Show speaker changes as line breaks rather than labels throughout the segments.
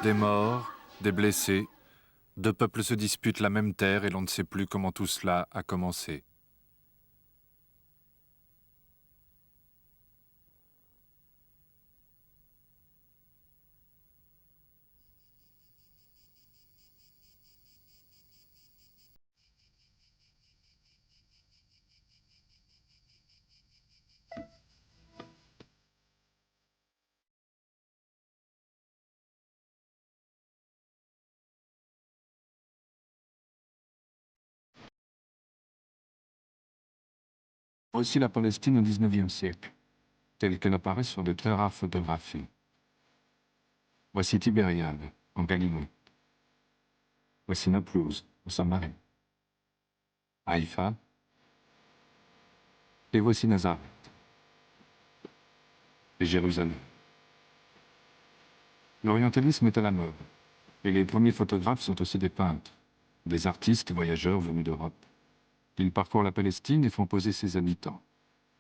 Des morts, des blessés, deux peuples se disputent la même terre et l'on ne sait plus comment tout cela a commencé.
Voici la Palestine au XIXe siècle, telle qu'elle apparaît sur de très rares photographies. Voici Tibériade, en Galilée. Voici Naplouse, au Samarie. Haïfa. Et voici Nazareth. Et Jérusalem. L'orientalisme est à la mode, et les premiers photographes sont aussi des peintres, des artistes et voyageurs venus d'Europe. Ils parcourent la Palestine et font poser ses habitants.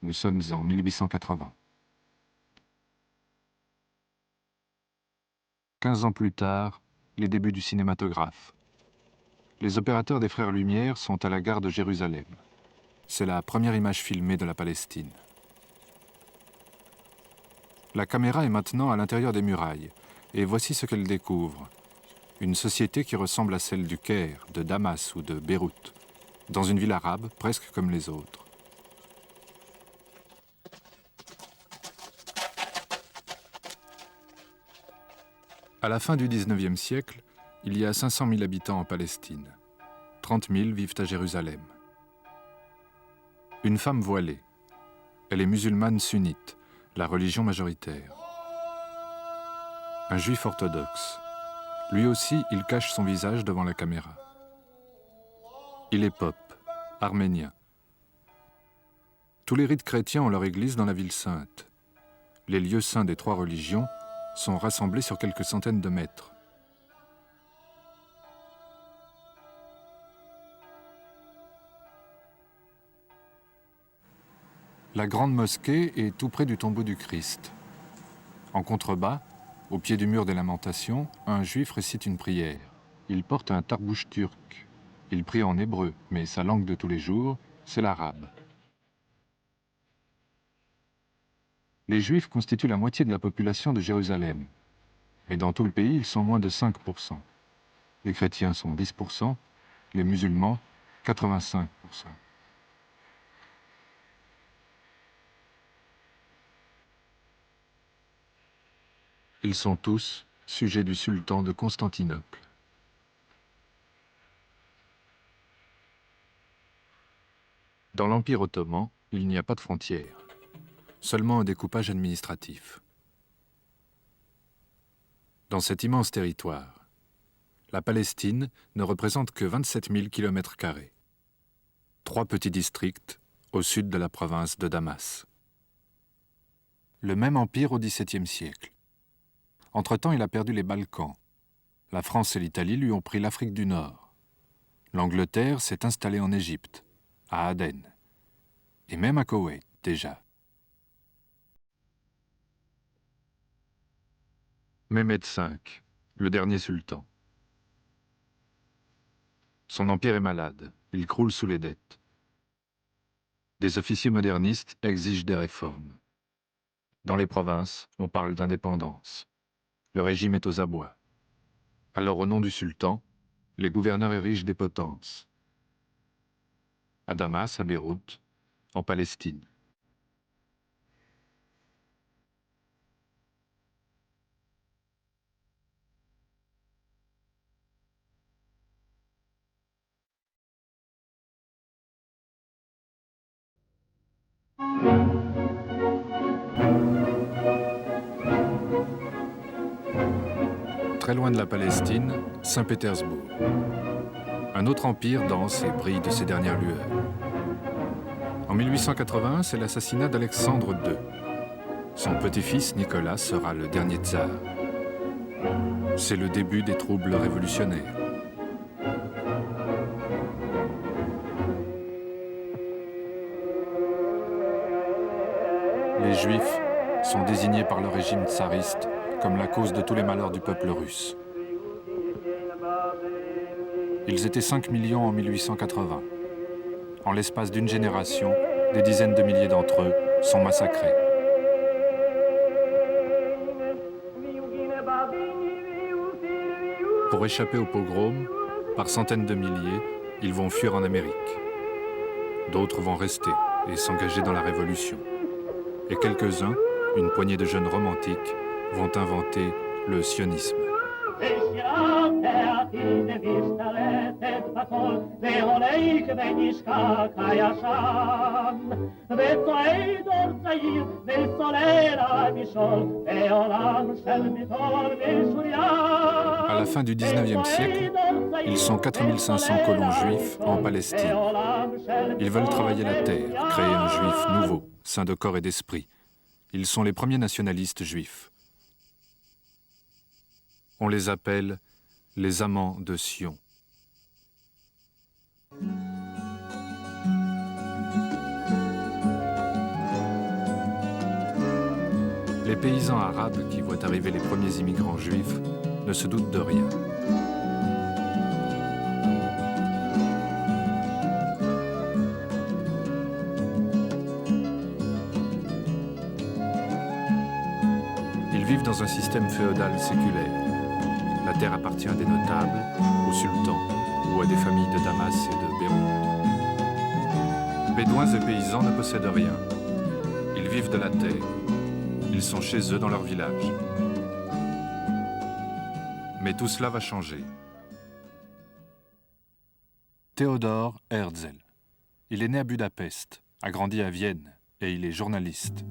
Nous sommes en 1880.
15 ans plus tard, les débuts du cinématographe. Les opérateurs des Frères Lumière sont à la gare de Jérusalem. C'est la première image filmée de la Palestine. La caméra est maintenant à l'intérieur des murailles, et voici ce qu'elle découvre. Une société qui ressemble à celle du Caire, de Damas ou de Beyrouth, dans une ville arabe presque comme les autres. À la fin du XIXe siècle, il y a 500 000 habitants en Palestine. 30 000 vivent à Jérusalem. Une femme voilée. Elle est musulmane sunnite, la religion majoritaire. Un juif orthodoxe. Lui aussi, il cache son visage devant la caméra. Il est pope, arménien. Tous les rites chrétiens ont leur église dans la ville sainte. Les lieux saints des trois religions sont rassemblés sur quelques centaines de mètres. La grande mosquée est tout près du tombeau du Christ. En contrebas, au pied du mur des Lamentations, un juif récite une prière. Il porte un tarbouche turc. Il prie en hébreu, mais sa langue de tous les jours, c'est l'arabe. Les Juifs constituent la moitié de la population de Jérusalem. Mais dans tout le pays, ils sont moins de 5%. Les chrétiens sont 10%, les musulmans 85%. Ils sont tous sujets du sultan de Constantinople. Dans l'Empire ottoman, il n'y a pas de frontières, seulement un découpage administratif. Dans cet immense territoire, la Palestine ne représente que 27 000 km². 3 petits districts au sud de la province de Damas. Le même empire au XVIIe siècle. Entre-temps, il a perdu les Balkans. La France et l'Italie lui ont pris l'Afrique du Nord. L'Angleterre s'est installée en Égypte, à Aden, et même à Koweït déjà. Mehmed V, le dernier sultan. Son empire est malade, il croule sous les dettes. Des officiers modernistes exigent des réformes. Dans les provinces, on parle d'indépendance. Le régime est aux abois. Alors, au nom du sultan, les gouverneurs érigent des potences. À Damas, à Beyrouth, en Palestine. Très loin de la Palestine, Saint-Pétersbourg. Un autre empire danse et brille de ses dernières lueurs. En 1880, c'est l'assassinat d'Alexandre II. Son petit-fils, Nicolas, sera le dernier tsar. C'est le début des troubles révolutionnaires. Les Juifs sont désignés par le régime tsariste comme la cause de tous les malheurs du peuple russe. Ils étaient 5 millions en 1880. En l'espace d'une génération, des dizaines de milliers d'entre eux sont massacrés. Pour échapper au pogrom, par centaines de milliers, ils vont fuir en Amérique. D'autres vont rester et s'engager dans la Révolution. Et quelques-uns, une poignée de jeunes romantiques, vont inventer le sionisme. À la fin du 19e siècle, ils sont 4500 colons juifs en Palestine. Ils veulent travailler la terre, créer un juif nouveau, saint de corps et d'esprit. Ils sont les premiers nationalistes juifs. On les appelle les amants de Sion. Les paysans arabes qui voient arriver les premiers immigrants juifs ne se doutent de rien. Ils vivent dans un système féodal séculaire. La terre appartient à des notables, au sultan ou à des familles de Damas et de Beyrouth. Bédouins et paysans ne possèdent rien. Ils vivent de la terre. Ils sont chez eux dans leur village. Mais tout cela va changer. Theodor Herzl. Il est né à Budapest, a grandi à Vienne et il est journaliste.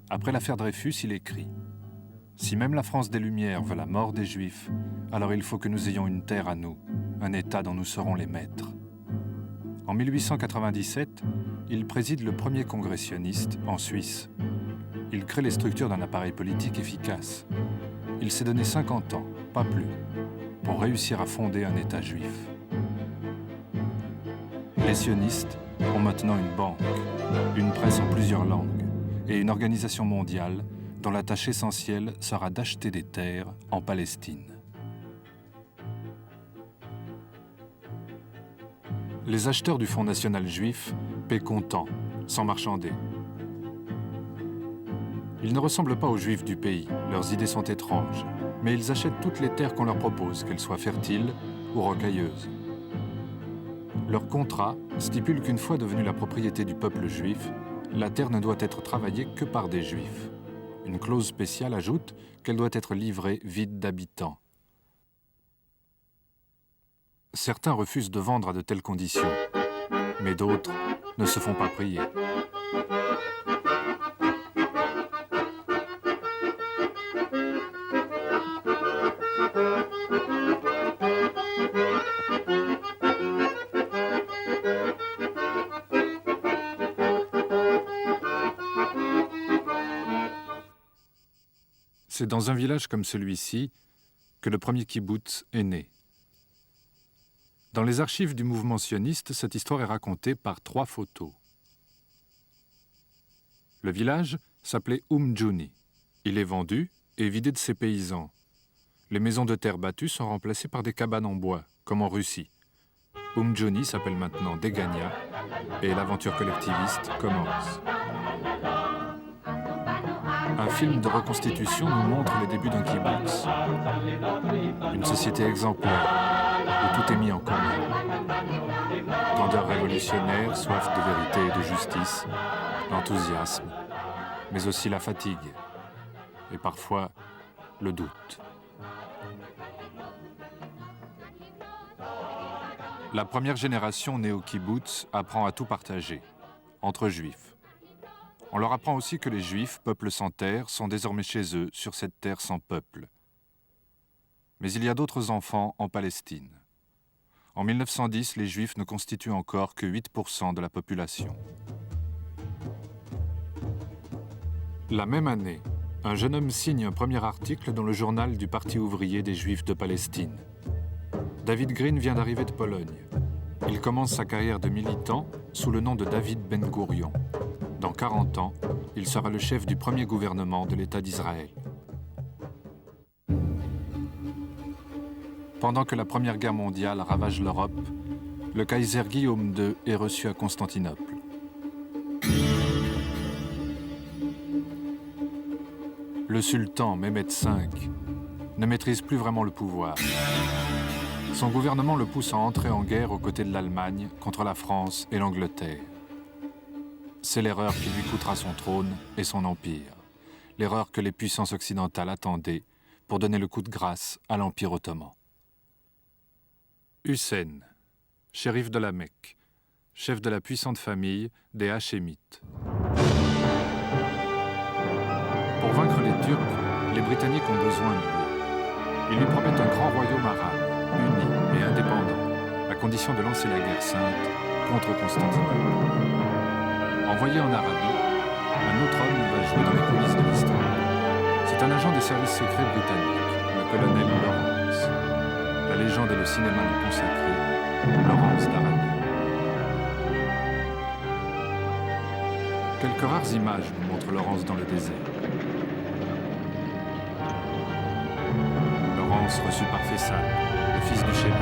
Après l'affaire Dreyfus, il écrit « Si même la France des Lumières veut la mort des Juifs, alors il faut que nous ayons une terre à nous, un État dont nous serons les maîtres. » En 1897, il préside le premier congrès sioniste en Suisse. Il crée les structures d'un appareil politique efficace. Il s'est donné 50 ans, pas plus, pour réussir à fonder un État juif. Les sionistes ont maintenant une banque, une presse en plusieurs langues et une organisation mondiale dont la tâche essentielle sera d'acheter des terres en Palestine. Les acheteurs du Fonds national juif paient comptant, sans marchander. Ils ne ressemblent pas aux Juifs du pays, leurs idées sont étranges, mais ils achètent toutes les terres qu'on leur propose, qu'elles soient fertiles ou rocailleuses. Leur contrat stipule qu'une fois devenue la propriété du peuple juif, la terre ne doit être travaillée que par des Juifs. Une clause spéciale ajoute qu'elle doit être livrée vide d'habitants. Certains refusent de vendre à de telles conditions, mais d'autres ne se font pas prier. C'est dans un village comme celui-ci que le premier kibboutz est né. Dans les archives du mouvement sioniste, cette histoire est racontée par 3 photos. Le village s'appelait Juni. Il est vendu et vidé de ses paysans. Les maisons de terre battues sont remplacées par des cabanes en bois, comme en Russie. Juni s'appelle maintenant Degania et l'aventure collectiviste commence. Un film de reconstitution nous montre les débuts d'un kibbutz. Une société exemplaire, où tout est mis en commun. Grandeur révolutionnaire, soif de vérité et de justice, l'enthousiasme, mais aussi la fatigue, et parfois le doute. La première génération née au kibbutz apprend à tout partager, entre juifs. On leur apprend aussi que les Juifs, peuple sans terre, sont désormais chez eux, sur cette terre sans peuple. Mais il y a d'autres enfants en Palestine. En 1910, les Juifs ne constituent encore que 8% de la population. La même année, un jeune homme signe un premier article dans le journal du Parti ouvrier des Juifs de Palestine. David Green vient d'arriver de Pologne. Il commence sa carrière de militant sous le nom de David Ben-Gourion. Dans 40 ans, il sera le chef du premier gouvernement de l'État d'Israël. Pendant que la Première Guerre mondiale ravage l'Europe, le Kaiser Guillaume II est reçu à Constantinople. Le sultan Mehmed V ne maîtrise plus vraiment le pouvoir. Son gouvernement le pousse à entrer en guerre aux côtés de l'Allemagne contre la France et l'Angleterre. C'est l'erreur qui lui coûtera son trône et son empire. L'erreur que les puissances occidentales attendaient pour donner le coup de grâce à l'Empire ottoman. Hussein, shérif de la Mecque, chef de la puissante famille des Hachémites. Pour vaincre les Turcs, les Britanniques ont besoin de lui. Ils lui promettent un grand royaume arabe, uni et indépendant, à condition de lancer la guerre sainte contre Constantinople. Envoyé en Arabie, un autre homme va jouer dans les coulisses de l'histoire. C'est un agent des services secrets britanniques, le colonel Lawrence. La légende et le cinéma l'ont consacré, Lawrence d'Arabie. Quelques rares images nous montrent Lawrence dans le désert. Lawrence reçu par Faisal, le fils du shérif.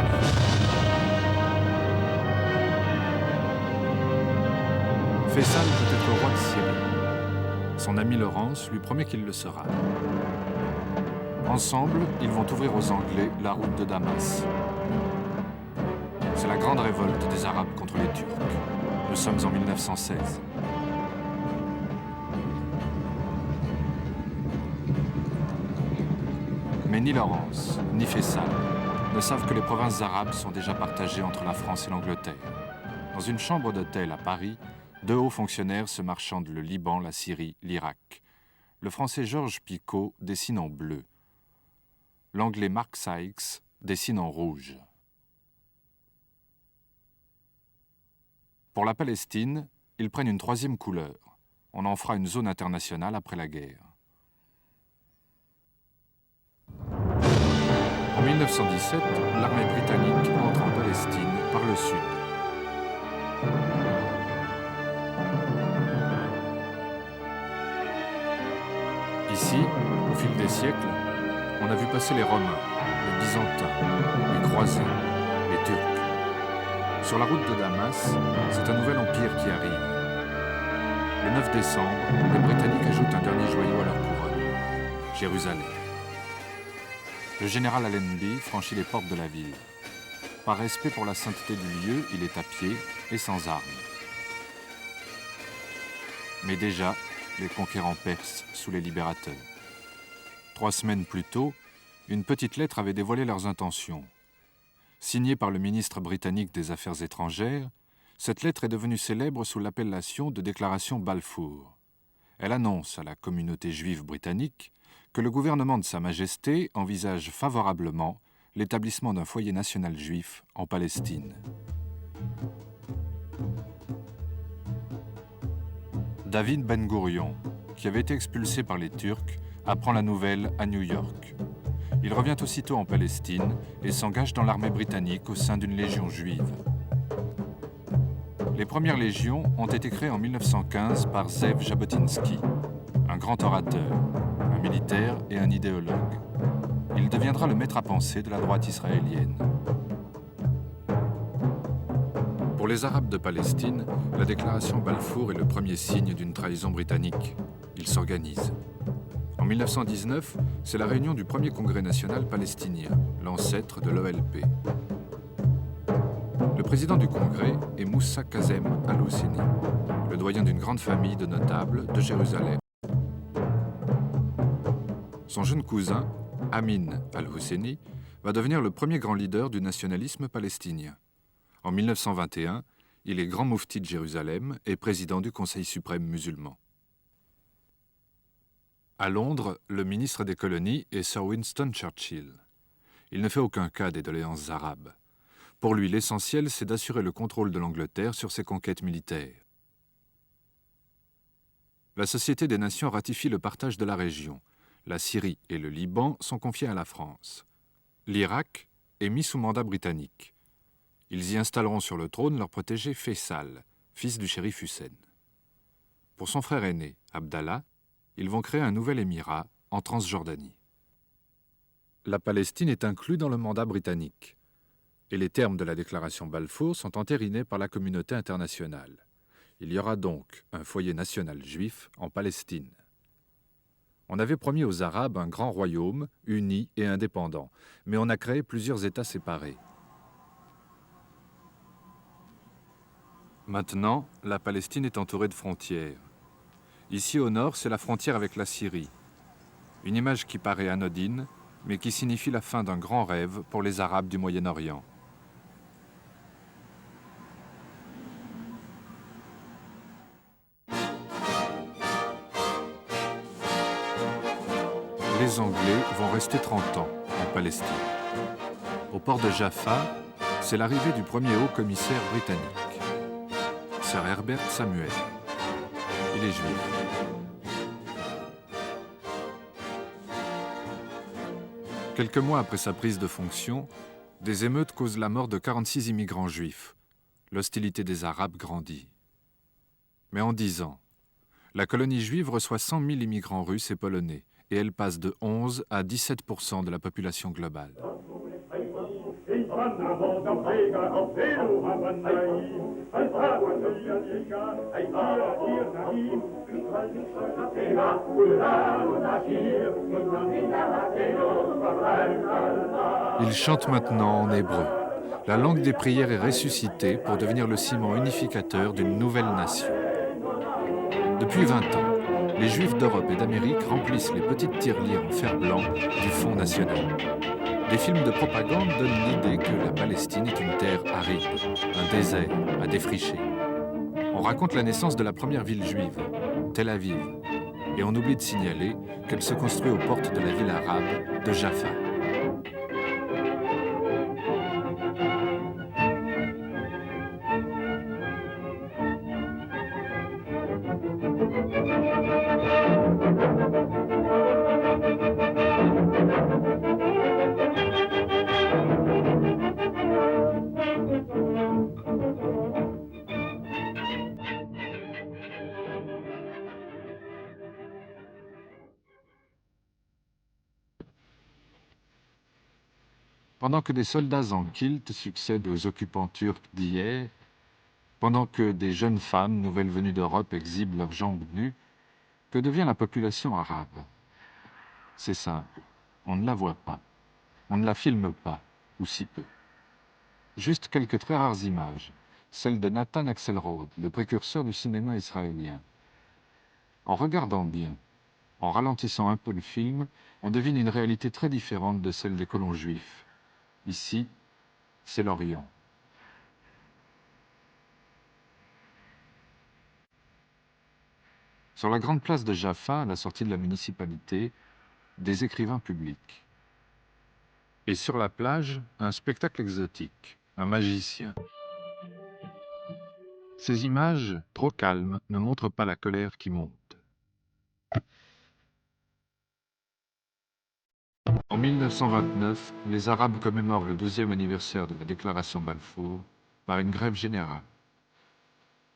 Faisal peut être roi de Syrie. Son ami Lawrence lui promet qu'il le sera. Ensemble, ils vont ouvrir aux Anglais la route de Damas. C'est la grande révolte des Arabes contre les Turcs. Nous sommes en 1916. Mais ni Lawrence, ni Faisal ne savent que les provinces arabes sont déjà partagées entre la France et l'Angleterre. Dans une chambre d'hôtel à Paris, deux hauts fonctionnaires se marchandent le Liban, la Syrie, l'Irak. Le français Georges Picot dessine en bleu. L'anglais Mark Sykes dessine en rouge. Pour la Palestine, ils prennent une troisième couleur. On en fera une zone internationale après la guerre. En 1917, l'armée britannique entre en Palestine par le sud. Ici, au fil des siècles, on a vu passer les Romains, les Byzantins, les Croisés, les Turcs. Sur la route de Damas, c'est un nouvel empire qui arrive. Le 9 décembre, les Britanniques ajoutent un dernier joyau à leur couronne, Jérusalem. Le général Allenby franchit les portes de la ville. Par respect pour la sainteté du lieu, il est à pied et sans armes. Mais déjà, les conquérants percent sous les libérateurs. 3 semaines plus tôt, une petite lettre avait dévoilé leurs intentions. Signée par le ministre britannique des Affaires étrangères, cette lettre est devenue célèbre sous l'appellation de déclaration Balfour. Elle annonce à la communauté juive britannique que le gouvernement de Sa Majesté envisage favorablement l'établissement d'un foyer national juif en Palestine. David Ben Gourion, qui avait été expulsé par les Turcs, apprend la nouvelle à New York. Il revient aussitôt en Palestine et s'engage dans l'armée britannique au sein d'une légion juive. Les premières légions ont été créées en 1915 par Zev Jabotinsky, un grand orateur, un militaire et un idéologue. Il deviendra le maître à penser de la droite israélienne. Pour les Arabes de Palestine, la déclaration Balfour est le premier signe d'une trahison britannique. Ils s'organisent. En 1919, c'est la réunion du premier congrès national palestinien, l'ancêtre de l'OLP. Le président du congrès est Moussa Kazem al-Husseini, le doyen d'une grande famille de notables de Jérusalem. Son jeune cousin, Amin al-Husseini, va devenir le premier grand leader du nationalisme palestinien. En 1921, il est grand moufti de Jérusalem et président du Conseil suprême musulman. À Londres, le ministre des colonies est Sir Winston Churchill. Il ne fait aucun cas des doléances arabes. Pour lui, l'essentiel, c'est d'assurer le contrôle de l'Angleterre sur ses conquêtes militaires. La Société des Nations ratifie le partage de la région. La Syrie et le Liban sont confiés à la France. L'Irak est mis sous mandat britannique. Ils y installeront sur le trône leur protégé Faisal, fils du shérif Hussein. Pour son frère aîné, Abdallah, ils vont créer un nouvel émirat en Transjordanie. La Palestine est inclue dans le mandat britannique, et les termes de la déclaration Balfour sont entérinés par la communauté internationale. Il y aura donc un foyer national juif en Palestine. On avait promis aux Arabes un grand royaume, uni et indépendant, mais on a créé plusieurs États séparés. Maintenant, la Palestine est entourée de frontières. Ici au nord, c'est la frontière avec la Syrie. Une image qui paraît anodine, mais qui signifie la fin d'un grand rêve pour les Arabes du Moyen-Orient. Les Anglais vont rester 30 ans en Palestine. Au port de Jaffa, c'est l'arrivée du premier haut-commissaire britannique, Sir Herbert Samuel. Il est juif. Quelques mois après sa prise de fonction, des émeutes causent la mort de 46 immigrants juifs. L'hostilité des Arabes grandit. Mais en 10 ans, la colonie juive reçoit 100 000 immigrants russes et polonais, et elle passe de 11 à 17% de la population globale. Ils chantent maintenant en hébreu. La langue des prières est ressuscitée pour devenir le ciment unificateur d'une nouvelle nation. Depuis 20 ans, les Juifs d'Europe et d'Amérique remplissent les petites tirelires en fer blanc du Fonds national. Des films de propagande donnent l'idée que la Palestine est une terre aride, un désert à défricher. On raconte la naissance de la première ville juive, Tel Aviv, et on oublie de signaler qu'elle se construit aux portes de la ville arabe de Jaffa. Pendant que des soldats en kilt succèdent aux occupants turcs d'hier, pendant que des jeunes femmes nouvelles venues d'Europe exhibent leurs jambes nues, que devient la population arabe? C'est simple, on ne la voit pas, on ne la filme pas, ou si peu. Juste quelques très rares images, celles de Nathan Axelrod, le précurseur du cinéma israélien. En regardant bien, en ralentissant un peu le film, on devine une réalité très différente de celle des colons juifs. Ici, c'est l'Orient. Sur la grande place de Jaffa, à la sortie de la municipalité, des écrivains publics. Et sur la plage, un spectacle exotique, un magicien. Ces images, trop calmes, ne montrent pas la colère qui monte. En 1929, les Arabes commémorent le 12e anniversaire de la déclaration Balfour par une grève générale.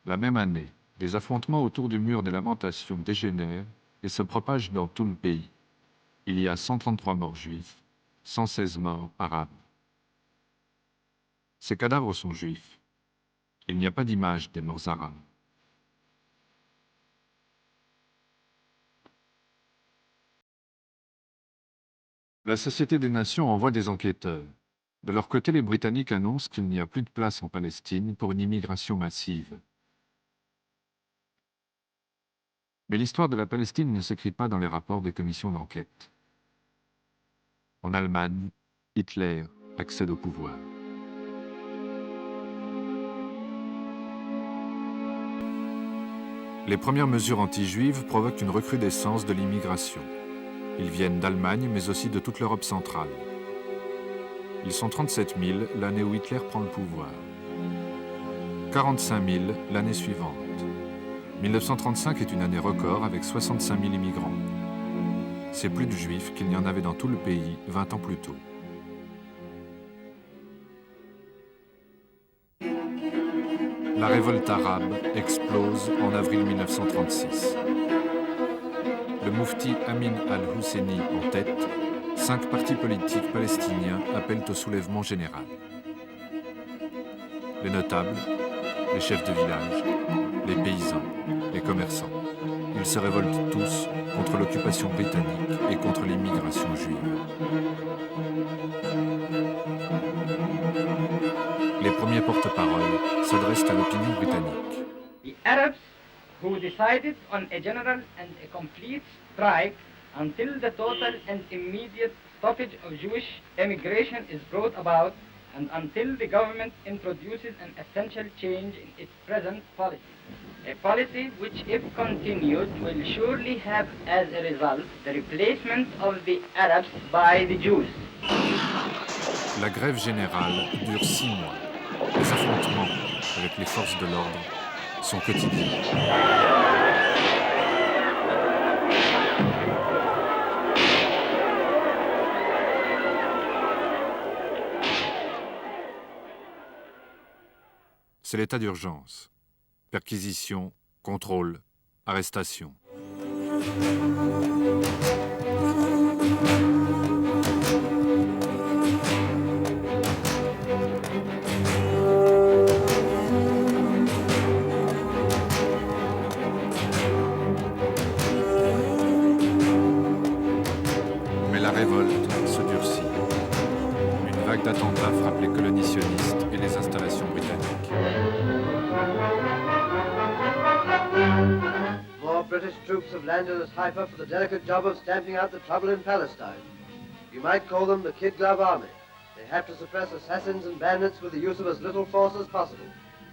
La même année, les affrontements autour du mur des lamentations dégénèrent et se propagent dans tout le pays. Il y a 133 morts juifs, 116 morts arabes. Ces cadavres sont juifs. Il n'y a pas d'image des morts arabes. La Société des Nations envoie des enquêteurs. De leur côté, les Britanniques annoncent qu'il n'y a plus de place en Palestine pour une immigration massive. Mais l'histoire de la Palestine ne s'écrit pas dans les rapports des commissions d'enquête. En Allemagne, Hitler accède au pouvoir. Les premières mesures anti-juives provoquent une recrudescence de l'immigration. Ils viennent d'Allemagne, mais aussi de toute l'Europe centrale. Ils sont 37 000 l'année où Hitler prend le pouvoir. 45 000 l'année suivante. 1935 est une année record avec 65 000 immigrants. C'est plus de juifs qu'il n'y en avait dans tout le pays 20 ans plus tôt. La révolte arabe explose en avril 1936. Le moufti Amin al-Husseini en tête 5 partis politiques palestiniens appellent au soulèvement général. Les notables, les chefs de village, les paysans, les commerçants. Ils se révoltent tous contre l'occupation britannique et contre l'immigration juive. Les premiers porte-paroles s'adressent à l'opinion britannique.
The Arabs who decided on a general and a complete strike until the total and immediate stoppage of Jewish immigration is brought about and until the government introduces an essential change in its present policy. A policy which, if continued, will surely have as a result the replacement of the Arabs by the Jews.
La grève générale dure 6 mois. Les affrontements avec les forces de l'ordre sont quotidiens. C'est l'état d'urgence. Perquisition, contrôle, arrestation. Mais la révolte se durcit. Une vague d'attentats frappe les colonies sionistes et les installations britanniques.
More British troops have landed at Haifa for the delicate job of stamping out the trouble in Palestine. You might call them the Kid Glove Army. They have to suppress assassins and bandits with the use of as little force as possible.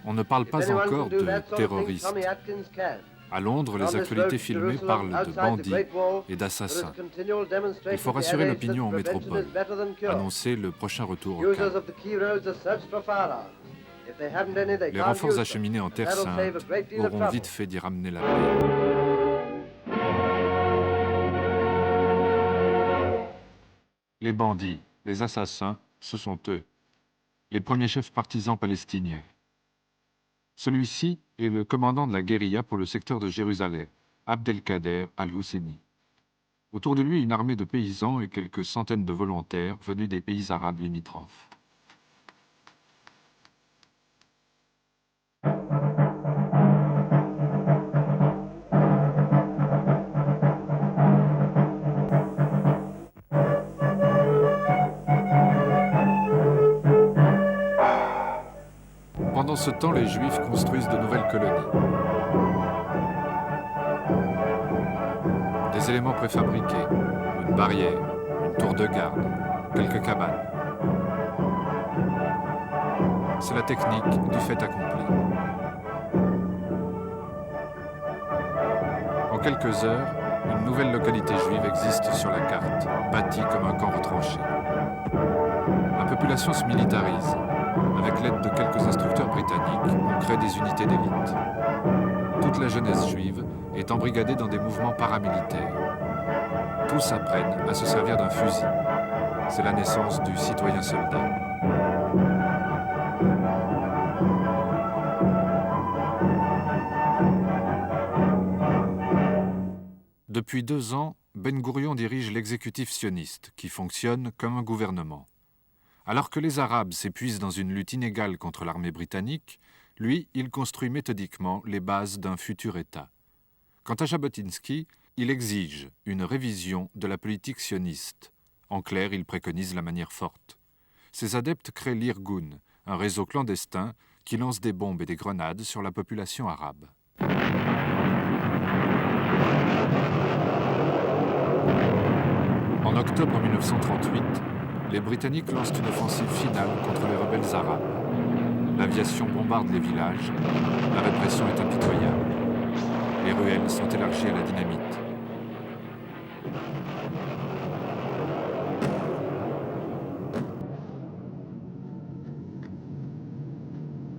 On ne parle pas encore de terroristes.
Tommy Atkins can.
À Londres, les actualités filmées parlent de bandits et d'assassins. Il faut rassurer l'opinion en métropole, annoncer le prochain retour au calme. Les renforts acheminés en Terre Sainte auront vite fait d'y ramener la paix.
Les bandits, les assassins, ce sont eux, les premiers chefs partisans palestiniens. Celui-ci est le commandant de la guérilla pour le secteur de Jérusalem, Abdelkader al-Husseini. Autour de lui, une armée de paysans et quelques centaines de volontaires venus des pays arabes limitrophes.
Pendant ce temps, les Juifs construisent de nouvelles colonies. Des éléments préfabriqués, une barrière, une tour de garde, quelques cabanes. C'est la technique du fait accompli. En quelques heures, une nouvelle localité juive existe sur la carte, bâtie comme un camp retranché. La population se militarise. Avec l'aide de quelques instructeurs britanniques, on crée des unités d'élite. Toute la jeunesse juive est embrigadée dans des mouvements paramilitaires. Tous apprennent à se servir d'un fusil. C'est la naissance du citoyen soldat. Depuis 2 ans, Ben Gourion dirige l'exécutif sioniste, qui fonctionne comme un gouvernement. Alors que les Arabes s'épuisent dans une lutte inégale contre l'armée britannique, lui, il construit méthodiquement les bases d'un futur État. Quant à Jabotinsky, il exige une révision de la politique sioniste. En clair, il préconise la manière forte. Ses adeptes créent l'Irgun, un réseau clandestin qui lance des bombes et des grenades sur la population arabe. En octobre 1938, les Britanniques lancent une offensive finale contre les rebelles arabes. L'aviation bombarde les villages, la répression est impitoyable. Les ruelles sont élargies à la dynamite.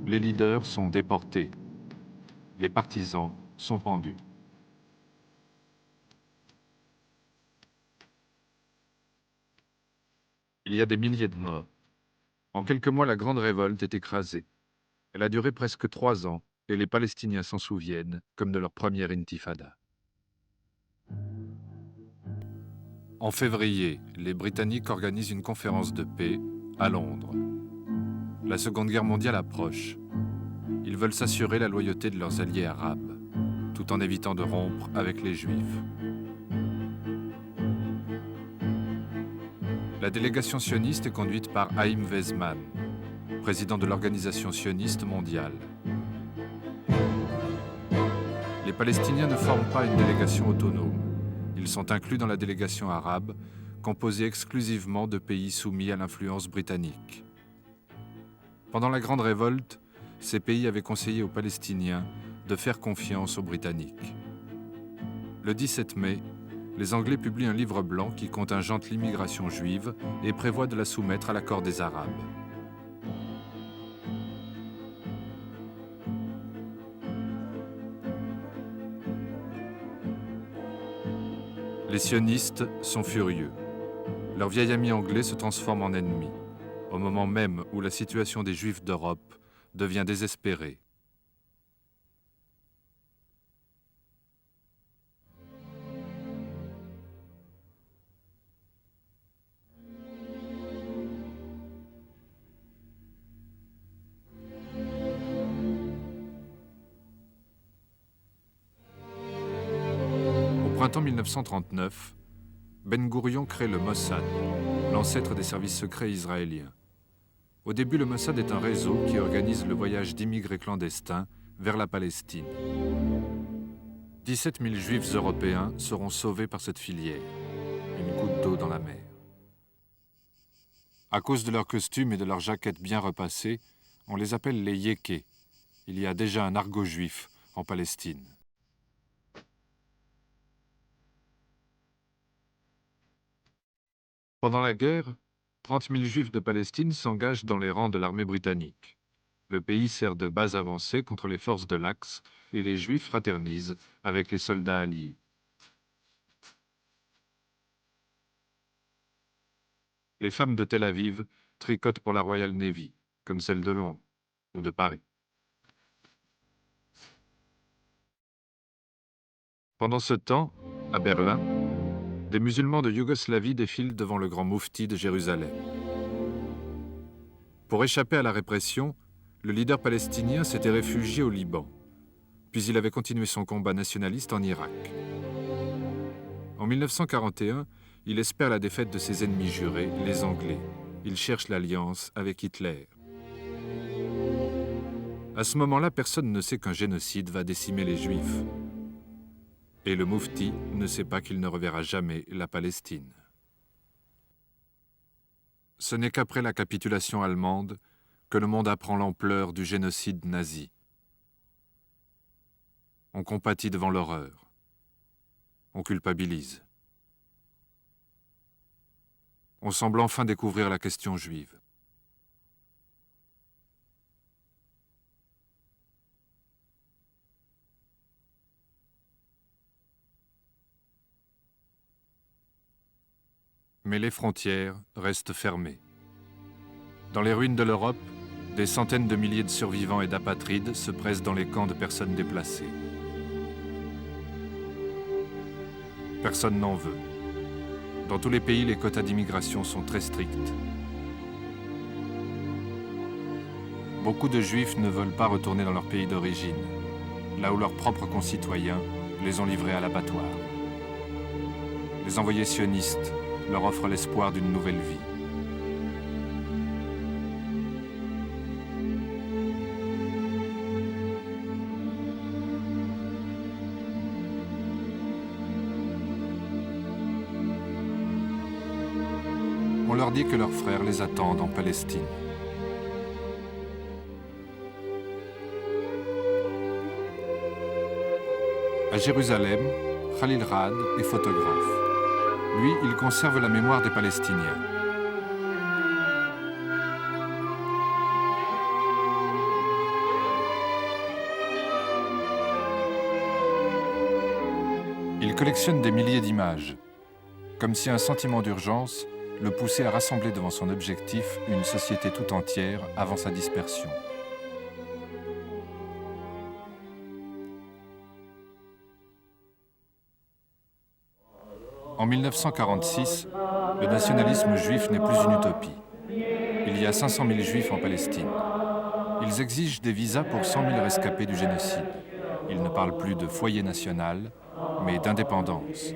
Les leaders sont déportés. Les partisans sont pendus. Il y a des milliers de morts.
En quelques mois, la grande révolte est écrasée. Elle a duré presque 3 ans et les Palestiniens s'en souviennent comme de leur première intifada. En février, les Britanniques organisent une conférence de paix à Londres. La Seconde Guerre mondiale approche. Ils veulent s'assurer la loyauté de leurs alliés arabes, tout en évitant de rompre avec les Juifs. La délégation sioniste est conduite par Haïm Weizmann, président de l'Organisation sioniste mondiale. Les Palestiniens ne forment pas une délégation autonome. Ils sont inclus dans la délégation arabe, composée exclusivement de pays soumis à l'influence britannique. Pendant la Grande Révolte, ces pays avaient conseillé aux Palestiniens de faire confiance aux Britanniques. Le 17 mai, les Anglais publient un livre blanc qui contingente l'immigration juive et prévoit de la soumettre à l'accord des Arabes. Les sionistes sont furieux. Leur vieil ami anglais se transforme en ennemi, au moment même où la situation des Juifs d'Europe devient désespérée. Au printemps 1939, Ben Gourion crée le Mossad, l'ancêtre des services secrets israéliens. Au début, le Mossad est un réseau qui organise le voyage d'immigrés clandestins vers la Palestine. 17 000 Juifs européens seront sauvés par cette filière, une goutte d'eau dans la mer. À cause de leurs costumes et de leurs jaquettes bien repassées, on les appelle les Yékés. Il y a déjà un argot juif en Palestine. Pendant la guerre, 30 000 Juifs de Palestine s'engagent dans les rangs de l'armée britannique. Le pays sert de base avancée contre les forces de l'Axe et les Juifs fraternisent avec les soldats alliés. Les femmes de Tel Aviv tricotent pour la Royal Navy, comme celles de Londres ou de Paris. Pendant ce temps, à Berlin, des musulmans de Yougoslavie défilent devant le grand moufti de Jérusalem. Pour échapper à la répression, le leader palestinien s'était réfugié au Liban, puis il avait continué son combat nationaliste en Irak. En 1941, il espère la défaite de ses ennemis jurés, les Anglais. Il cherche l'alliance avec Hitler. À ce moment-là, personne ne sait qu'un génocide va décimer les Juifs. Et le moufti ne sait pas qu'il ne reverra jamais la Palestine. Ce n'est qu'après la capitulation allemande que le monde apprend l'ampleur du génocide nazi. On compatit devant l'horreur. On culpabilise. On semble enfin découvrir la question juive. Mais les frontières restent fermées. Dans les ruines de l'Europe, des centaines de milliers de survivants et d'apatrides se pressent dans les camps de personnes déplacées. Personne n'en veut. Dans tous les pays, les quotas d'immigration sont très stricts. Beaucoup de Juifs ne veulent pas retourner dans leur pays d'origine, là où leurs propres concitoyens les ont livrés à l'abattoir. Les envoyés sionistes leur offrent l'espoir d'une nouvelle vie. On leur dit que leurs frères les attendent en Palestine. À Jérusalem, Khalil Rad est photographe. Lui, il conserve la mémoire des Palestiniens. Il collectionne des milliers d'images, comme si un sentiment d'urgence le poussait à rassembler devant son objectif une société tout entière avant sa dispersion. En 1946, le nationalisme juif n'est plus une utopie. Il y a 500 000 juifs en Palestine. Ils exigent des visas pour 100 000 rescapés du génocide. Ils ne parlent plus de foyer national, mais d'indépendance.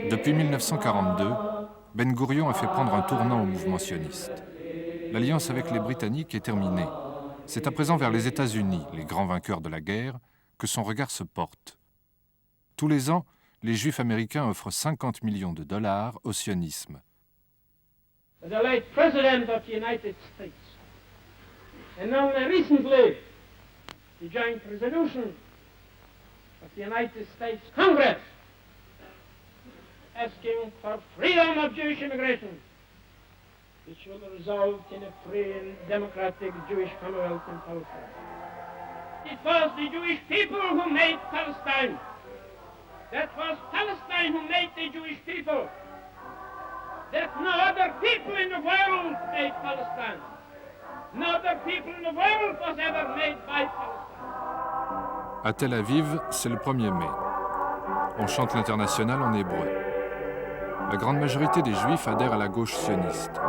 Depuis 1942, Ben Gourion a fait prendre un tournant au mouvement sioniste. L'alliance avec les Britanniques est terminée. C'est à présent vers les États-Unis, les grands vainqueurs de la guerre, que son regard se porte. Tous les ans, les Juifs américains offrent 50 millions de dollars au sionisme.
The late President of the United States, and only recently the joint resolution of the United States Congress asking for freedom of Jewish immigration, which will result in a free and democratic Jewish Commonwealth in Palestine. It was the Jewish people who made Palestine. That was Palestine who made the Jewish people. That no other people in the world made Palestine. No other people in the world was ever made by Palestine.
À Tel Aviv, c'est le 1er mai. On chante l'Internationale en hébreu. La grande majorité des Juifs adhèrent à la gauche sioniste.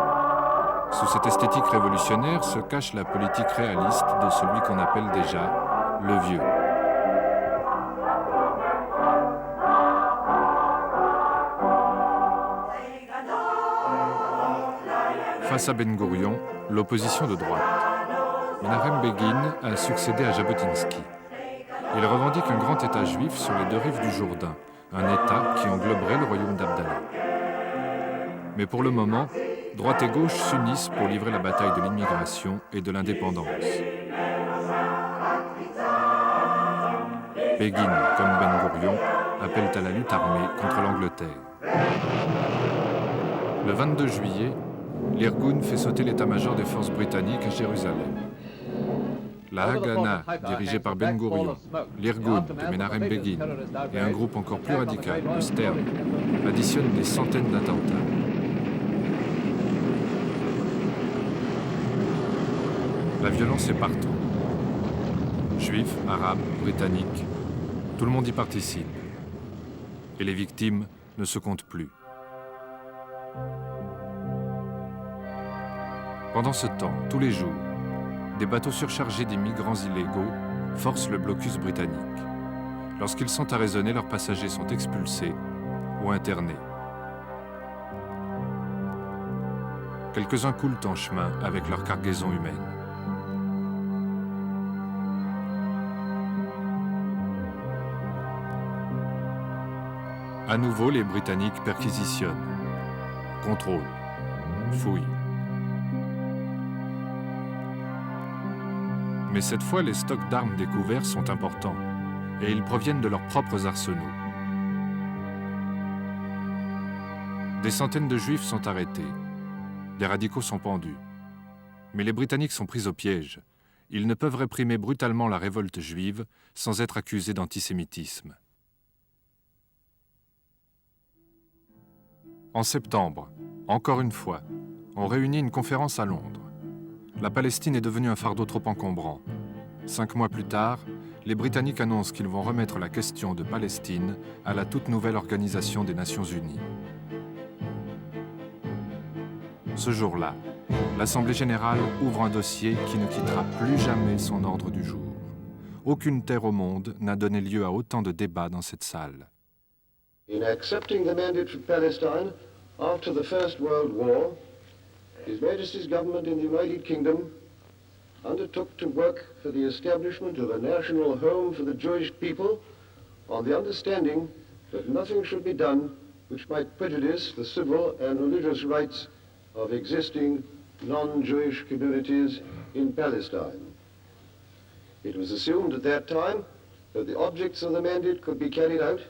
Sous cette esthétique révolutionnaire se cache la politique réaliste de celui qu'on appelle déjà le vieux. Face à Ben Gourion, l'opposition de droite. Menachem Begin a succédé à Jabotinsky. Il revendique un grand État juif sur les deux rives du Jourdain, un État qui engloberait le royaume d'Abdallah. Mais pour le moment, droite et gauche s'unissent pour livrer la bataille de l'immigration et de l'indépendance. Begin, comme Ben Gourion, appellent à la lutte armée contre l'Angleterre. Le 22 juillet, l'Irgun fait sauter l'état-major des forces britanniques à Jérusalem. La Haganah, dirigée par Ben Gourion, l'Irgun de Menachem Begin et un groupe encore plus radical, le Stern, additionnent des centaines d'attentats. La violence est partout. Juifs, arabes, britanniques, tout le monde y participe. Et les victimes ne se comptent plus. Pendant ce temps, tous les jours, des bateaux surchargés d'immigrants illégaux forcent le blocus britannique. Lorsqu'ils sont arraisonnés, leurs passagers sont expulsés ou internés. Quelques-uns coulent en chemin avec leur cargaison humaine. À nouveau, les Britanniques perquisitionnent, contrôlent, fouillent. Mais cette fois, les stocks d'armes découverts sont importants et ils proviennent de leurs propres arsenaux. Des centaines de Juifs sont arrêtés. Des radicaux sont pendus. Mais les Britanniques sont pris au piège. Ils ne peuvent réprimer brutalement la révolte juive sans être accusés d'antisémitisme. En septembre, encore une fois, on réunit une conférence à Londres. La Palestine est devenue un fardeau trop encombrant. 5 mois plus tard, les Britanniques annoncent qu'ils vont remettre la question de Palestine à la toute nouvelle Organisation des Nations Unies. Ce jour-là, l'Assemblée générale ouvre un dossier qui ne quittera plus jamais son ordre du jour. Aucune terre au monde n'a donné lieu à autant de débats dans cette salle.
In accepting the mandate for Palestine after the First World War, His Majesty's government in the United Kingdom undertook to work for the establishment of a national home for the Jewish people on the understanding that nothing should be done which might prejudice the civil and religious rights of existing non-Jewish communities in Palestine. It was assumed at that time that the objects of the mandate could be carried out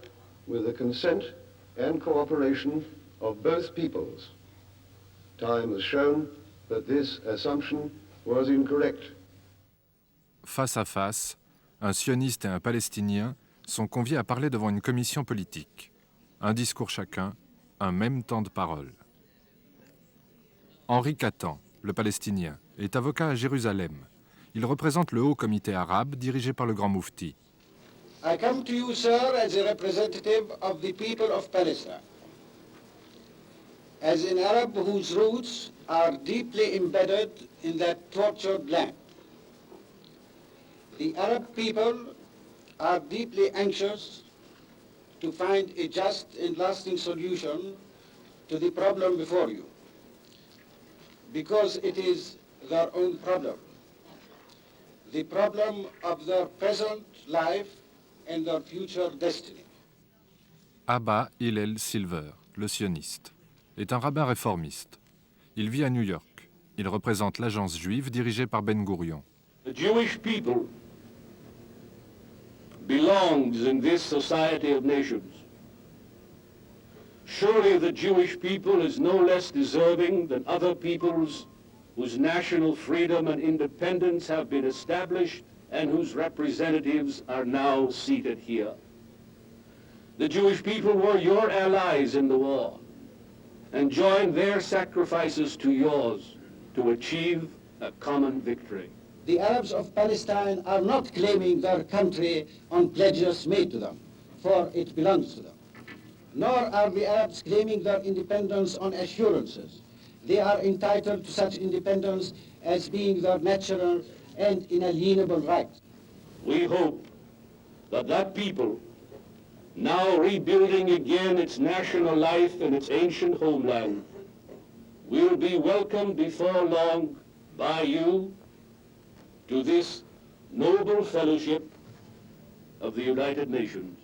with the consent and cooperation of both peoples. Time has shown that this assumption was incorrect.
Face à face, un sioniste et un palestinien sont conviés à parler devant une commission politique. Un discours chacun, un même temps de parole. Henri Catan, le palestinien, est avocat à Jérusalem. Il représente le Haut Comité arabe dirigé par le Grand Moufti.
I come to you, sir, as a representative of the people of Palestine, as an Arab whose roots are deeply embedded in that tortured land. The Arab people are deeply anxious to find a just and lasting solution to the problem before you, because it is their own problem, the problem of their present life and their future destiny.
Abba Hillel Silver, le sioniste, est un rabbin réformiste. Il vit à New York. Il représente l'agence juive dirigée par Ben Gurion.
The Jewish people belongs in this society of nations. Surely the Jewish people is no less deserving than other peoples whose national freedom and independence have been established and whose representatives are now seated here. The Jewish people were your allies in the war and joined their sacrifices to yours to achieve a common victory.
The Arabs of Palestine are not claiming their country on pledges made to them, for it belongs to them. Nor are the Arabs claiming their independence on assurances. They are entitled to such independence as being their natural and inalienable right.
We hope that that people, now rebuilding again its national life in its ancient homeland, will be welcomed before long by you to this noble fellowship of the United Nations.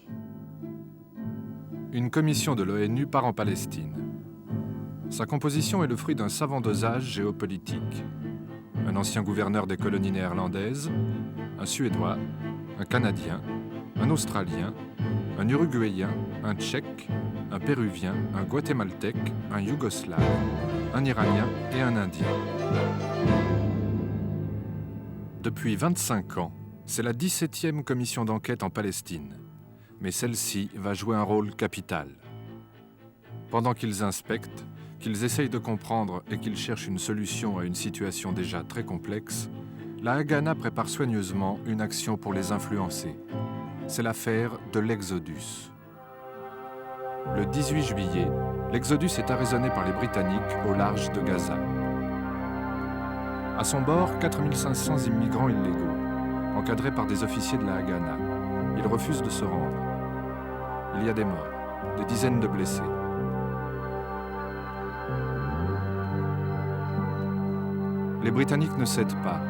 Une commission de l'ONU part en Palestine. Sa composition est le fruit d'un savant dosage géopolitique. Un ancien gouverneur des colonies néerlandaises, un Suédois, un Canadien, un Australien, un Uruguayen, un Tchèque, un Péruvien, un Guatémaltèque, un Yougoslave, un Iranien et un Indien. Depuis 25 ans, c'est la 17e commission d'enquête en Palestine. Mais celle-ci va jouer un rôle capital. Pendant qu'ils inspectent, qu'ils essayent de comprendre et qu'ils cherchent une solution à une situation déjà très complexe, la Haganah prépare soigneusement une action pour les influencer. C'est l'affaire de l'Exodus. Le 18 juillet, l'Exodus est arraisonné par les Britanniques au large de Gaza. À son bord, 4500 immigrants illégaux, encadrés par des officiers de la Haganah. Ils refusent de se rendre. Il y a des morts, des dizaines de blessés. Les Britanniques ne cèdent pas.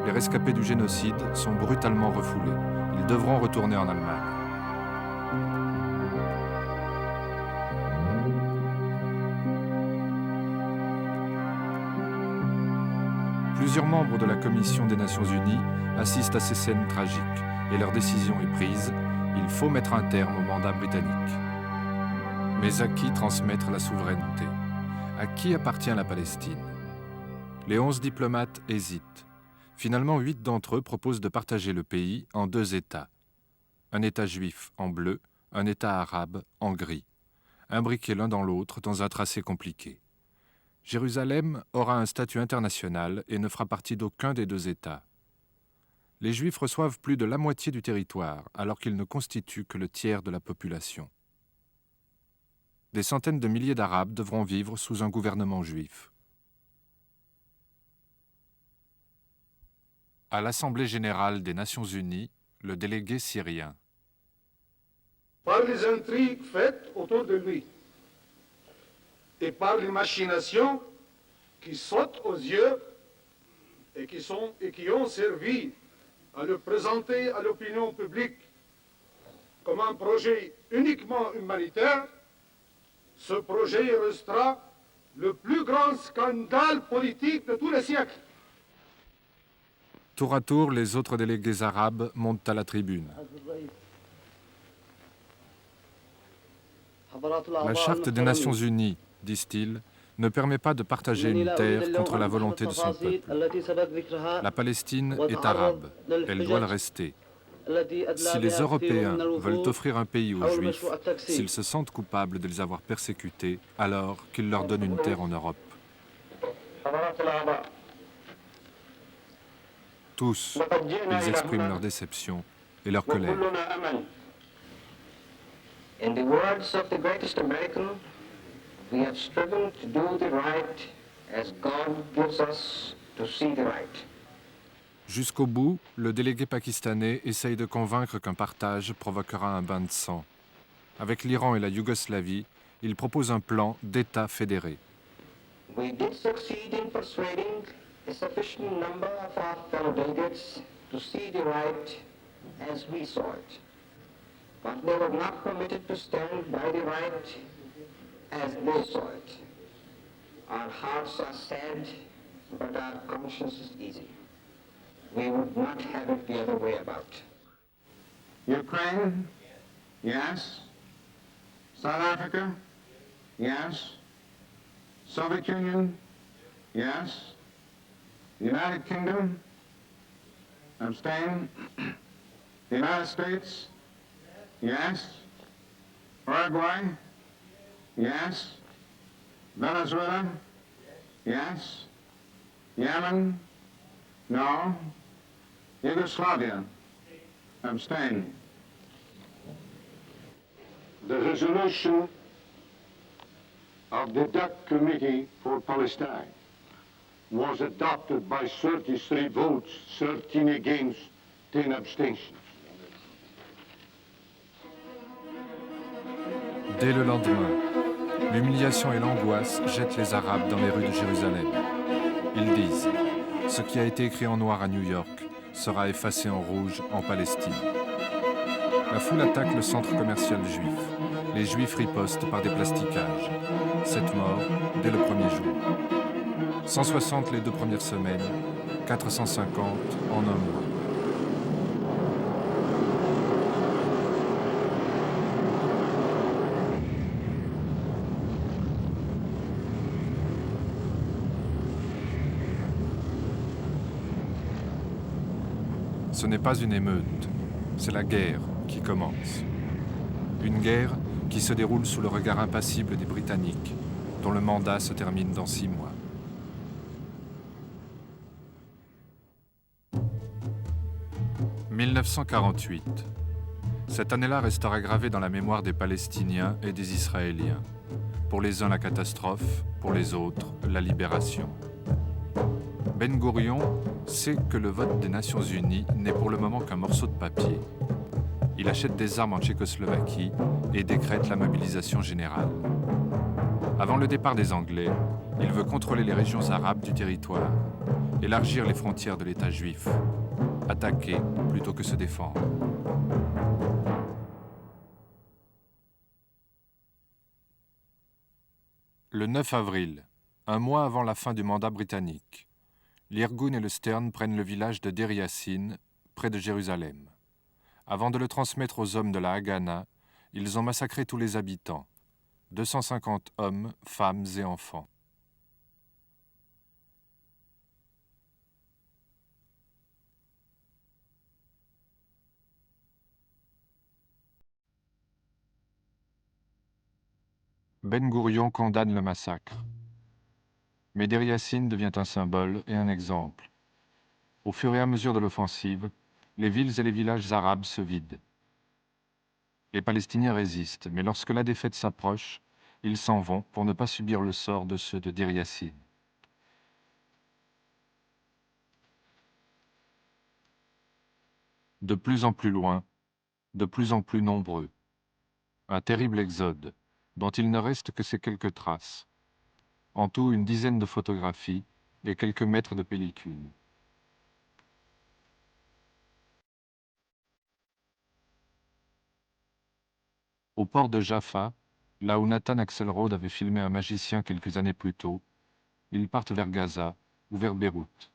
Les rescapés du génocide sont brutalement refoulés. Ils devront retourner en Allemagne. Plusieurs membres de la Commission des Nations Unies assistent à ces scènes tragiques et leur décision est prise. Il faut mettre un terme au mandat britannique. Mais à qui transmettre la souveraineté? À qui appartient la Palestine? Les 11 diplomates hésitent. Finalement, 8 d'entre eux proposent de partager le pays en 2 États. Un État juif en bleu, un État arabe en gris, imbriqués l'un dans l'autre dans un tracé compliqué. Jérusalem aura un statut international et ne fera partie d'aucun des 2 États. Les Juifs reçoivent plus de la moitié du territoire, alors qu'ils ne constituent que le tiers de la population. Des centaines de milliers d'Arabes devront vivre sous un gouvernement juif. À l'Assemblée générale des Nations unies, le délégué syrien.
Par les intrigues faites autour de lui et par les machinations qui sautent aux yeux et qui ont servi à le présenter à l'opinion publique comme un projet uniquement humanitaire, ce projet restera le plus grand scandale politique de tous les siècles.
Tour à tour, les autres délégués arabes montent à la tribune. La Charte des Nations Unies, disent-ils, ne permet pas de partager une terre contre la volonté de son peuple. La Palestine est arabe, elle doit le rester. Si les Européens veulent offrir un pays aux Juifs, s'ils se sentent coupables de les avoir persécutés, alors qu'ils leur donnent une terre en Europe. Tous, ils expriment leur déception et leur colère.
In the words of the greatest American, we have striven to do the right as God gives us to see the right.
Jusqu'au bout, le délégué pakistanais essaye de convaincre qu'un partage provoquera un bain de sang. Avec l'Iran et la Yougoslavie, il propose un plan d'État fédéré.
We did succeed in persuading a sufficient number of our fellow delegates to see the right as we saw it. But they were not permitted to stand by the right as they saw it. Our hearts are sad, but our conscience is easy. We would not have it the other way about.
Ukraine? Yes. South Africa? Yes. Soviet Union? Yes. United Kingdom? Abstain. The United States? Yes. Uruguay? Yes. Venezuela? Yes. Yemen? No. Yugoslavia? Abstain.
The resolution of the DAC Committee for Palestine was adopted by 33 votes, 13 against, 10 abstentions.
Dès le lendemain, l'humiliation et l'angoisse jettent les Arabes dans les rues de Jérusalem. Ils disent « Ce qui a été écrit en noir à New York sera effacé en rouge en Palestine ». La foule attaque le centre commercial juif. Les Juifs ripostent par des plastiquages. 7 morts dès le premier jour. 160 les 2 premières semaines, 450 en un mois. Ce n'est pas une émeute, c'est la guerre qui commence. Une guerre qui se déroule sous le regard impassible des Britanniques, dont le mandat se termine dans 6 mois. « 1948. Cette année-là restera gravée dans la mémoire des Palestiniens et des Israéliens. Pour les uns, la catastrophe, pour les autres, la libération. Ben Gourion sait que le vote des Nations Unies n'est pour le moment qu'un morceau de papier. Il achète des armes en Tchécoslovaquie et décrète la mobilisation générale. Avant le départ des Anglais, il veut contrôler les régions arabes du territoire, élargir les frontières de l'État juif, attaquer plutôt que se défendre. Le 9 avril, un mois avant la fin du mandat britannique, l'Irgun et le Stern prennent le village de Deir Yassin, près de Jérusalem. Avant de le transmettre aux hommes de la Haganah, ils ont massacré tous les habitants, 250 hommes, femmes et enfants. Ben Gourion condamne le massacre. Mais Deir Yassin devient un symbole et un exemple. Au fur et à mesure de l'offensive, les villes et les villages arabes se vident. Les Palestiniens résistent, mais lorsque la défaite s'approche, ils s'en vont pour ne pas subir le sort de ceux de Deir Yassin. De plus en plus loin, de plus en plus nombreux. Un terrible exode, dont il ne reste que ces quelques traces. En tout, une dizaine de photographies et quelques mètres de pellicule. Au port de Jaffa, là où Nathan Axelrod avait filmé un magicien quelques années plus tôt, ils partent vers Gaza ou vers Beyrouth.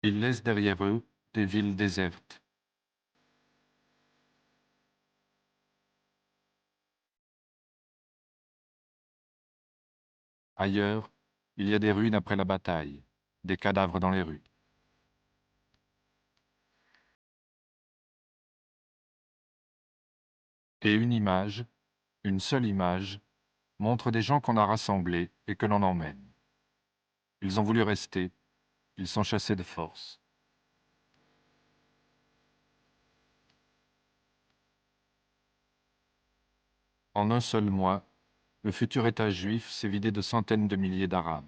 Ils laissent derrière eux des villes désertes. Ailleurs, il y a des ruines après la bataille, des cadavres dans les rues. Et une seule image, montre des gens qu'on a rassemblés et que l'on emmène. Ils ont voulu rester, ils sont chassés de force. En un seul mois, le futur État juif s'est vidé de centaines de milliers d'Arabes.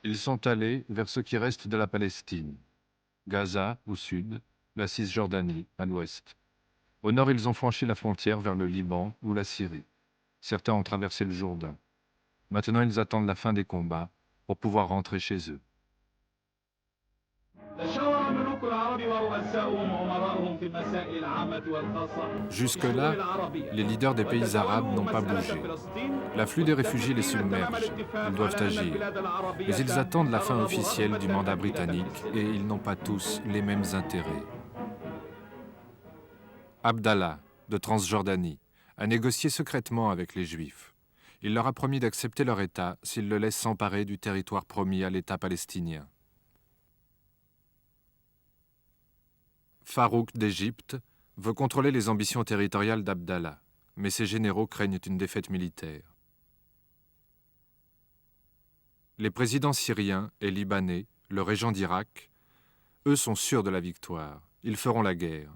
Ils sont allés vers ce qui reste de la Palestine, Gaza au sud, la Cisjordanie à l'ouest. Au nord, ils ont franchi la frontière vers le Liban ou la Syrie. Certains ont traversé le Jourdain. Maintenant, ils attendent la fin des combats pour pouvoir rentrer chez eux. Jusque-là, les leaders des pays arabes n'ont pas bougé. L'afflux des réfugiés les submerge. Ils doivent agir. Mais ils attendent la fin officielle du mandat britannique et ils n'ont pas tous les mêmes intérêts. Abdallah, de Transjordanie, a négocié secrètement avec les Juifs. Il leur a promis d'accepter leur État s'ils le laissent s'emparer du territoire promis à l'État palestinien. Farouk d'Égypte veut contrôler les ambitions territoriales d'Abdallah, mais ses généraux craignent une défaite militaire. Les présidents syriens et libanais, le régent d'Irak, eux sont sûrs de la victoire. Ils feront la guerre.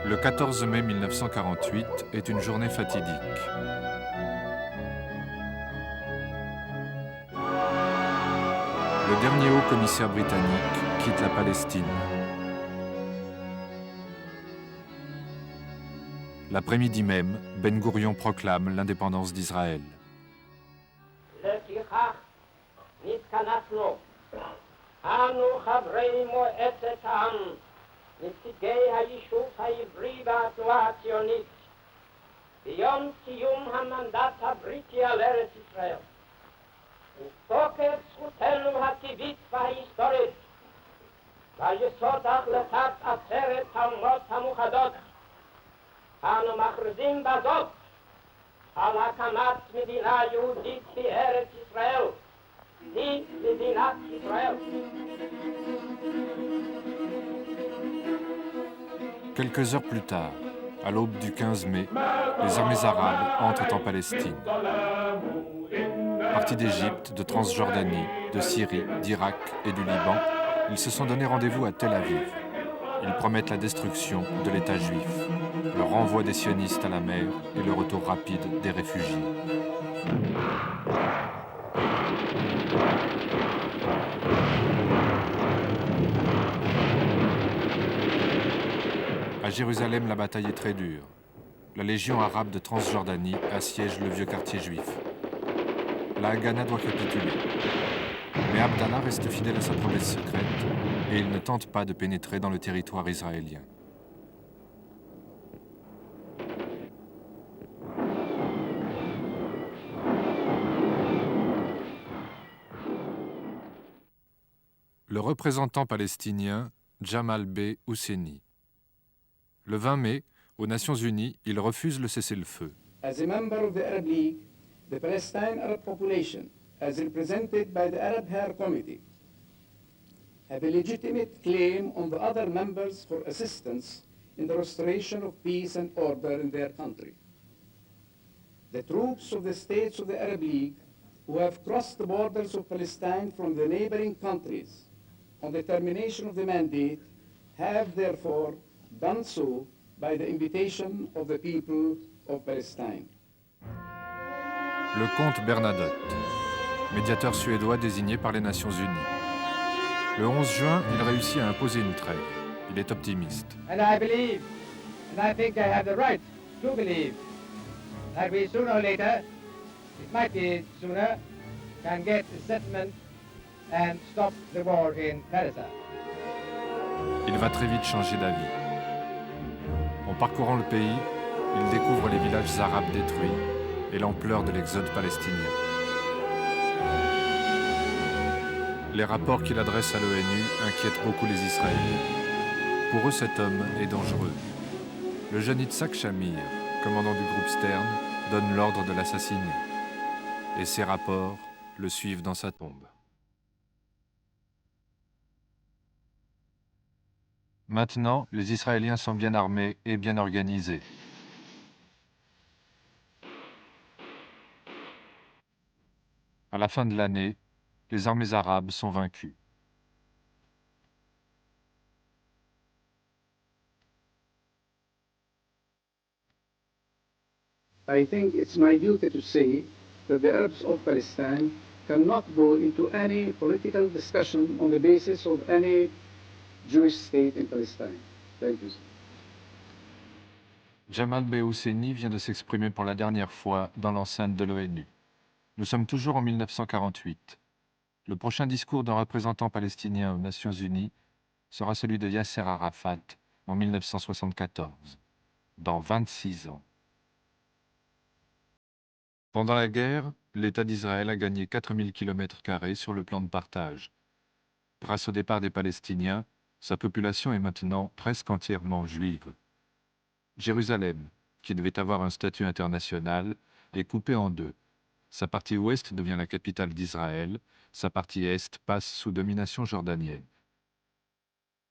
Le 14 mai 1948 est une journée fatidique. Le dernier haut commissaire britannique quitte la Palestine. L'après-midi même, Ben Gourion proclame l'indépendance d'Israël.
תוקף זכותנו הטבעית וההיסטורית והיסוד החלטת עצרת האומות המאוחדות אנו מכריזים בזאת על הקמת מדינה יהודית בארץ ישראל, היא מדינת ישראל.
Quelques heures plus tard, à l'aube du 15 mai, les armées arabes entrent en Palestine. Partis d'Égypte, de Transjordanie, de Syrie, d'Irak et du Liban, ils se sont donné rendez-vous à Tel Aviv. Ils promettent la destruction de l'État juif, le renvoi des sionistes à la mer et le retour rapide des réfugiés. À Jérusalem, la bataille est très dure. La Légion arabe de Transjordanie assiège le vieux quartier juif. La Haganah doit capituler. Mais Abdallah reste fidèle à sa promesse secrète et il ne tente pas de pénétrer dans le territoire israélien. Le représentant palestinien Jamal B. Husseini. Le 20 mai, aux Nations Unies, il refuse le cessez-le-feu.
As a member of the Arab League, the Palestine Arab population, as represented by the Arab Hair Committee, have a legitimate claim on the other members for assistance in the restoration of peace and order in their country. The troops of the states of the Arab League who have crossed the borders of Palestine from the neighboring countries on the termination of the mandate have therefore done so by the invitation of the people of Palestine.
Le comte Bernadotte, médiateur suédois désigné par les Nations Unies. Le 11 juin, il réussit à imposer une trêve. Il est optimiste.
And I believe, and I think I have the right to believe, that we sooner or later, it might be sooner, can get a settlement and stop the war in Palestine.
Il va très vite changer d'avis. En parcourant le pays, il découvre les villages arabes détruits et l'ampleur de l'exode palestinien. Les rapports qu'il adresse à l'ONU inquiètent beaucoup les Israéliens. Pour eux, cet homme est dangereux. Le jeune Yitzhak Shamir, commandant du groupe Stern, donne l'ordre de l'assassiner. Et ses rapports le suivent dans sa tombe. Maintenant, les Israéliens sont bien armés et bien organisés. À la fin de l'année, les armées arabes sont vaincues.
I think it's my duty to say that the Arabs of Palestine cannot go into any political discussion on the basis of any Jewish state in Palestine. Thank you.
Jamal Husseini vient de s'exprimer pour la dernière fois dans l'enceinte de l'ONU. Nous sommes toujours en 1948. Le prochain discours d'un représentant palestinien aux Nations Unies sera celui de Yasser Arafat en 1974, dans 26 ans. Pendant la guerre, l'État d'Israël a gagné 4000 km² sur le plan de partage. Grâce au départ des Palestiniens, sa population est maintenant presque entièrement juive. Jérusalem, qui devait avoir un statut international, est coupée en deux. Sa partie ouest devient la capitale d'Israël, sa partie est passe sous domination jordanienne.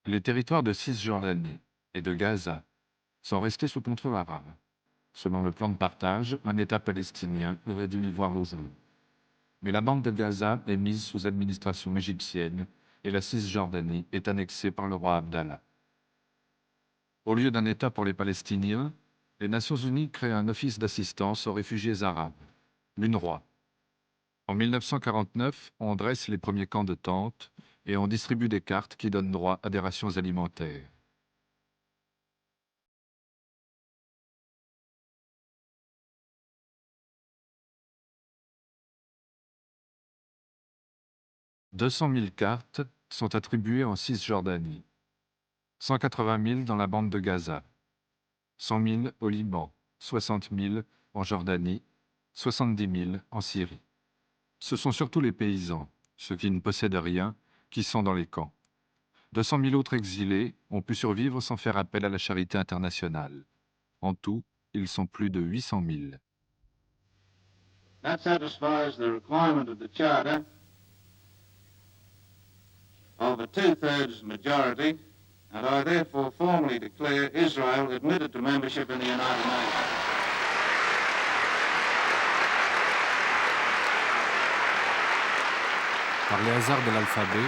Les territoires de Cisjordanie et de Gaza sont restés sous contrôle arabe. Selon le plan de partage, un État palestinien aurait dû y voir le jour. Mais la bande de Gaza est mise sous administration égyptienne et la Cisjordanie est annexée par le roi Abdallah. Au lieu d'un État pour les Palestiniens, les Nations Unies créent un office d'assistance aux réfugiés arabes, l'UNRWA. En 1949, on dresse les premiers camps de tentes et on distribue des cartes qui donnent droit à des rations alimentaires. « 200 000 cartes sont attribuées en Cisjordanie, 180 000 dans la bande de Gaza, 100 000 au Liban, 60 000 en Jordanie, 70 000 en Syrie. Ce sont surtout les paysans, ceux qui ne possèdent rien, qui sont dans les camps. 200 000 autres exilés ont pu survivre sans faire appel à la charité internationale. En tout, ils sont plus de 800 000.
That satisfies the requirement of the Charter of a two-thirds majority, and I therefore formally declare Israel admitted to membership in the United Nations.
Par les hasards de l'alphabet,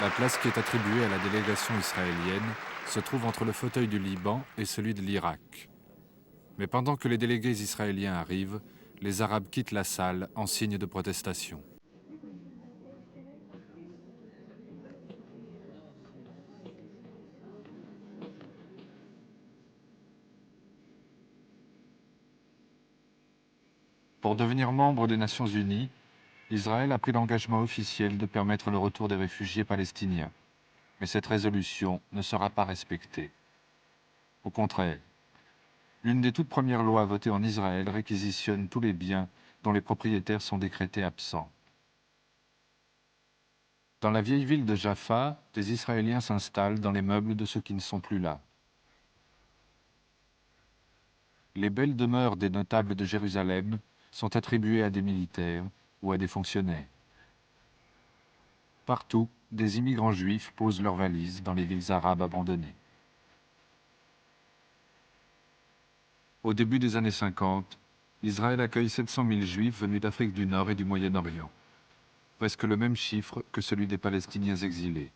la place qui est attribuée à la délégation israélienne se trouve entre le fauteuil du Liban et celui de l'Irak. Mais pendant que les délégués israéliens arrivent, les Arabes quittent la salle en signe de protestation. Pour devenir membre des Nations Unies, Israël a pris l'engagement officiel de permettre le retour des réfugiés palestiniens. Mais cette résolution ne sera pas respectée. Au contraire, l'une des toutes premières lois votées en Israël réquisitionne tous les biens dont les propriétaires sont décrétés absents. Dans la vieille ville de Jaffa, des Israéliens s'installent dans les meubles de ceux qui ne sont plus là. Les belles demeures des notables de Jérusalem sont attribuées à des militaires ou à des fonctionnaires. Partout, des immigrants juifs posent leurs valises dans les villes arabes abandonnées. Au début des années 50, Israël accueille 700 000 juifs venus d'Afrique du Nord et du Moyen-Orient, presque le même chiffre que celui des Palestiniens exilés.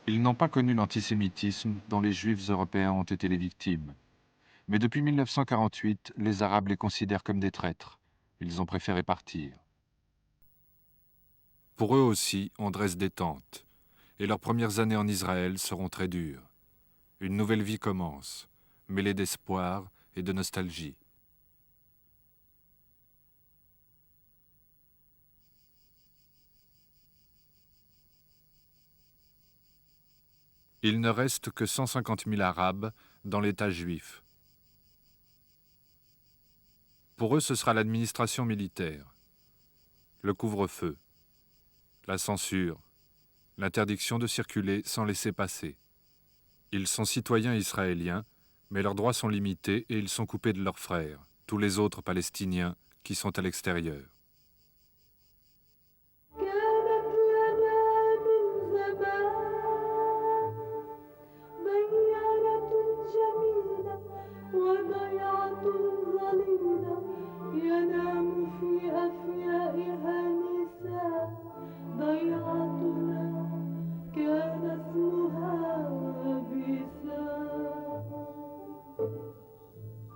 Ils n'ont pas connu l'antisémitisme dont les Juifs européens ont été les victimes. Mais depuis 1948, les Arabes les considèrent comme des traîtres. Ils ont préféré partir. Pour eux aussi, on dresse des tentes. Et leurs premières années en Israël seront très dures. Une nouvelle vie commence, mêlée d'espoir et de nostalgie. Il ne reste que 150 000 Arabes dans l'État juif. Pour eux, ce sera l'administration militaire, le couvre-feu, la censure, l'interdiction de circuler sans laisser passer. Ils sont citoyens israéliens, mais leurs droits sont limités et ils sont coupés de leurs frères, tous les autres Palestiniens qui sont à l'extérieur.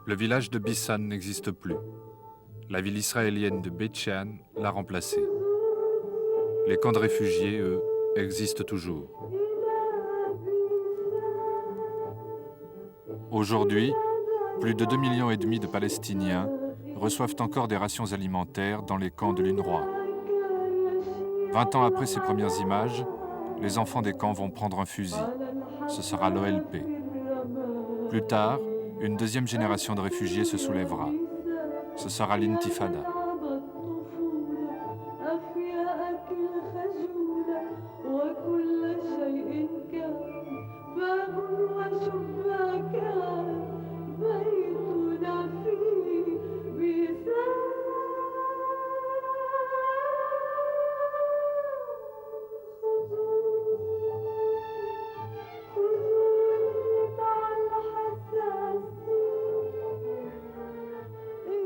Le village de Bissan n'existe plus. La ville israélienne de Beit Shean l'a remplacé. Les camps de réfugiés, eux, existent toujours. Aujourd'hui, plus de 2,5 millions de Palestiniens reçoivent encore des rations alimentaires dans les camps de l'UNRWA. 20 ans après ces premières images, les enfants des camps vont prendre un fusil. Ce sera l'OLP. Plus tard, une deuxième génération de réfugiés se soulèvera. Ce sera l'intifada.